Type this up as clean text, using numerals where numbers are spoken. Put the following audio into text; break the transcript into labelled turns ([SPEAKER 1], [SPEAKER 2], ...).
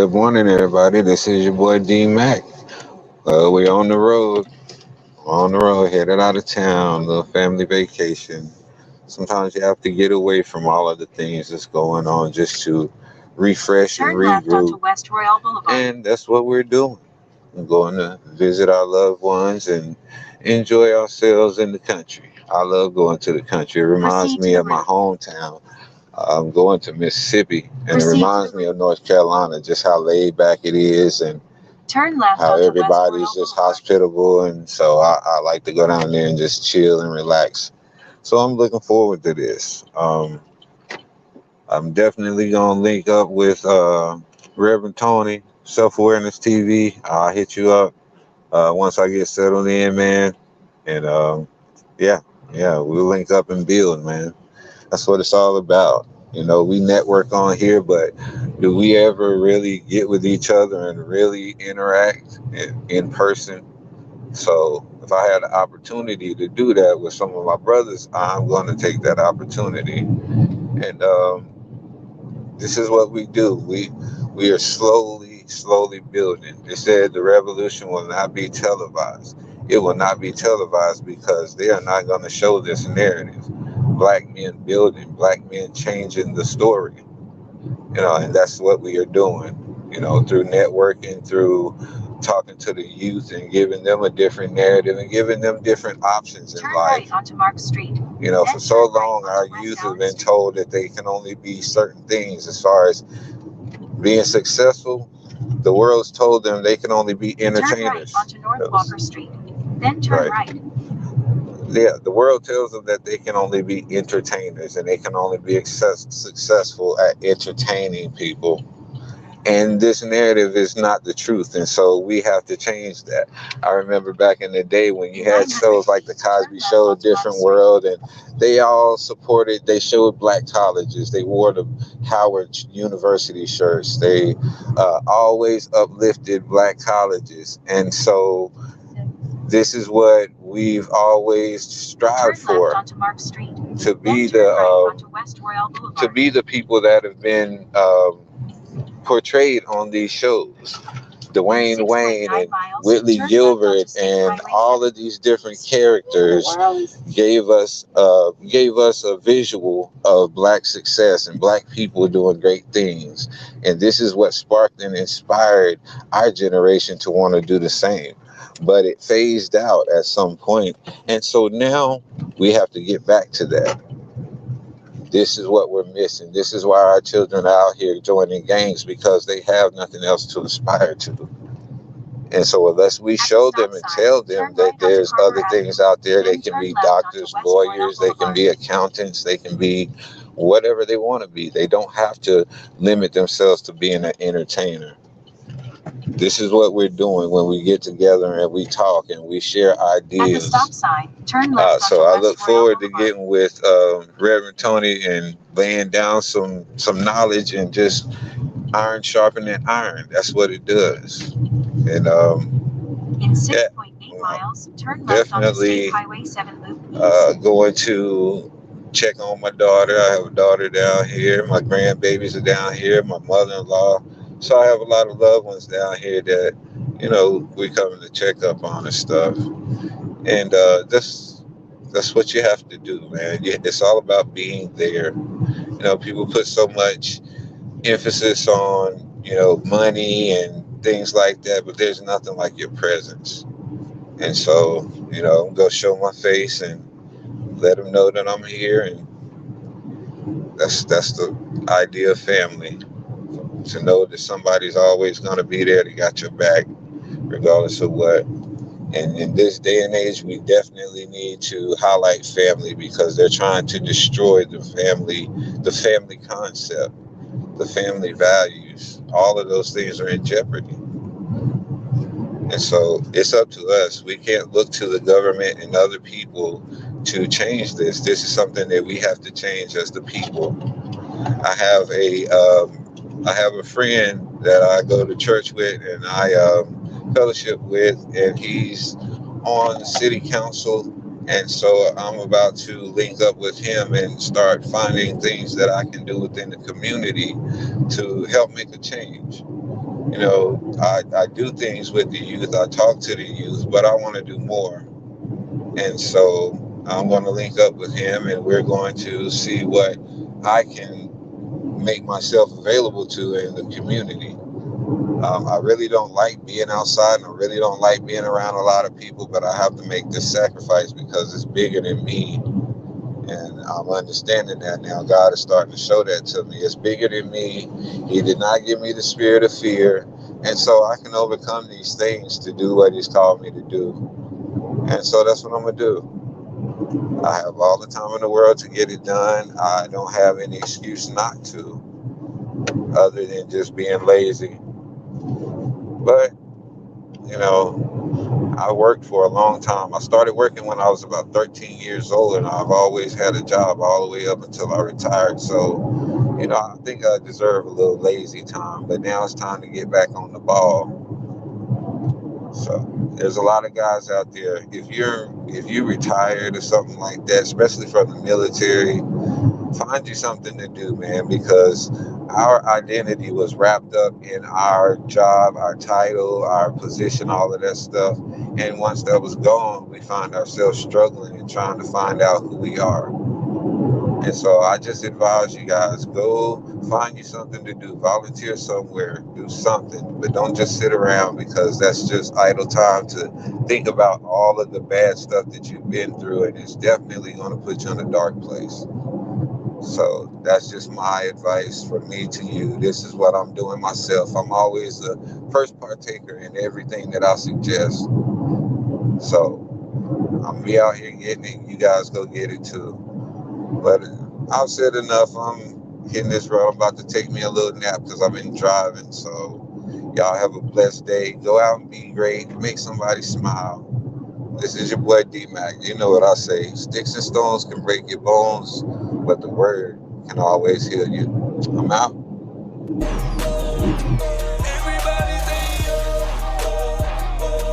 [SPEAKER 1] Good morning, everybody. This is your boy D Mac. We're on the road, headed out of town, little family vacation. Sometimes you have to get away from all of the things that's going on just to refresh and
[SPEAKER 2] Turn left onto
[SPEAKER 1] regroup.
[SPEAKER 2] West Royal Boulevard.
[SPEAKER 1] And that's what we're doing. We're going to visit our loved ones and enjoy ourselves in the country. I love going to the country. It reminds
[SPEAKER 2] Proceed to
[SPEAKER 1] me
[SPEAKER 2] the
[SPEAKER 1] of my
[SPEAKER 2] route.
[SPEAKER 1] hometown. I'm going to Mississippi, and it
[SPEAKER 2] Proceed to
[SPEAKER 1] reminds
[SPEAKER 2] the
[SPEAKER 1] me of
[SPEAKER 2] route.
[SPEAKER 1] North Carolina, just how laid back it is and
[SPEAKER 2] Turn left
[SPEAKER 1] how
[SPEAKER 2] onto West
[SPEAKER 1] everybody's
[SPEAKER 2] Royal
[SPEAKER 1] just
[SPEAKER 2] Boulevard.
[SPEAKER 1] hospitable. And so I like to go down there and just chill and relax. So I'm looking forward to this. I'm definitely going to link up with Reverend Tony, Self Awareness TV. I'll hit you up once I get settled in, man. And yeah, yeah, we'll link up and build, man. That's what it's all about. You know, we network on here, but do we ever really get with each other and really interact in person? So if I had the opportunity to do that with some of my brothers, I'm going to take that opportunity. And this is what we do. We are slowly building. They said the revolution will not be televised. It will not be televised because they are not going to show this narrative. Black men building, black men changing the story. And that's what we are doing. Through networking, through talking to the youth and giving them a different narrative and giving them different options in
[SPEAKER 2] Turn
[SPEAKER 1] life.
[SPEAKER 2] right onto Mark Street.
[SPEAKER 1] For so long, our youth have been told that they can only be certain things as far as being successful. The world's told them they can only be
[SPEAKER 2] Turn right
[SPEAKER 1] entertainers.
[SPEAKER 2] onto North Walker Street. Then turn right.
[SPEAKER 1] Yeah, the world tells them that they can only be entertainers and they can only be successful at entertaining people. And this narrative is not the truth. And so we have to change that. I remember back in the day when you had shows like The Cosby Show, Different World, and they showed black colleges. They wore the Howard University shirts. They always uplifted black colleges. And so this is what we've always strived for, to be to be the people that have been portrayed on these shows. Dwayne Wayne and Whitley Gilbert and all of these different characters gave us a visual of black success and black people doing great things. And this is what sparked and inspired our generation to want to do the same. But it phased out at some point. And so now we have to get back to that. This is what we're missing. This is why our children are out here joining gangs, because they have nothing else to aspire to. And so unless we show them and tell them that there's other things out there, they can be doctors, lawyers, they can be accountants, they can be whatever they want to be. They don't have to limit themselves to being an entertainer. This is what we're doing when we get together and we talk and we share ideas.
[SPEAKER 2] At the stop sign, turn left
[SPEAKER 1] So I look
[SPEAKER 2] West
[SPEAKER 1] forward to
[SPEAKER 2] Royal Boulevard.
[SPEAKER 1] getting with Reverend Tony and laying down some knowledge and just iron sharpening iron. That's what it does. And
[SPEAKER 2] in 6.8 miles, turn left onto State Highway 7 loop.
[SPEAKER 1] Going to check on my daughter. I have a daughter down here. My grandbabies are down here. My mother-in-law. So I have a lot of loved ones down here that, we coming to check up on and stuff. And that's what you have to do, man. It's all about being there. People put so much emphasis on, money and things like that, but there's nothing like your presence. And so, go show my face and let them know that I'm here. And that's the idea of family. To know that somebody's always going to be there to got your back, regardless of what. And in this day and age, we definitely need to highlight family, because they're trying to destroy the family concept, the family values. All of those things are in jeopardy. And so it's up to us. We can't look to the government and other people to change this. This is something that we have to change as the people. I have a friend that I go to church with and I fellowship with, and he's on the city council And so I'm about to link up with him and start finding things that I can do within the community to help make a change. You know, I do things with the youth, I talk to the youth, but I want to do more. And so I'm going to link up with him and we're going to see what I can make myself available to in the community. I really don't like being outside and I really don't like being around a lot of people, but I have to make this sacrifice because it's bigger than me. And I'm understanding that now. God is starting to show that to me. It's bigger than me. He did not give me the spirit of fear. And so I can overcome these things to do what He's called me to do. And so that's what I'm going to do. I have all the time in the world to get it done. I don't have any excuse not to, other than just being lazy. But, you know, I worked for a long time. I started working when I was about 13 years old, and I've always had a job all the way up until I retired. So, you know, I think I deserve a little lazy time, but now it's time to get back on the ball. So there's a lot of guys out there. If you retired or something like that, especially from the military, find you something to do, man, because our identity was wrapped up in our job, our title, our position, all of that stuff. And once that was gone, we find ourselves struggling and trying to find out who we are. And so I just advise you guys, go find you something to do, volunteer somewhere, do something, but don't just sit around, because that's just idle time to think about all of the bad stuff that you've been through, and it's definitely going to put you in a dark place. So that's just my advice from me to you. This is what I'm doing myself. I'm always the first partaker in everything that I suggest. So I'm be out here getting it. You guys go get it too. But I've said enough. I'm hitting this road. I'm about to take me a little nap because I've been driving. So y'all have a blessed day. Go out and be great. Make somebody smile. This is your boy D-Mac. You know what I say. Sticks and stones can break your bones, but the word can always heal you. I'm out.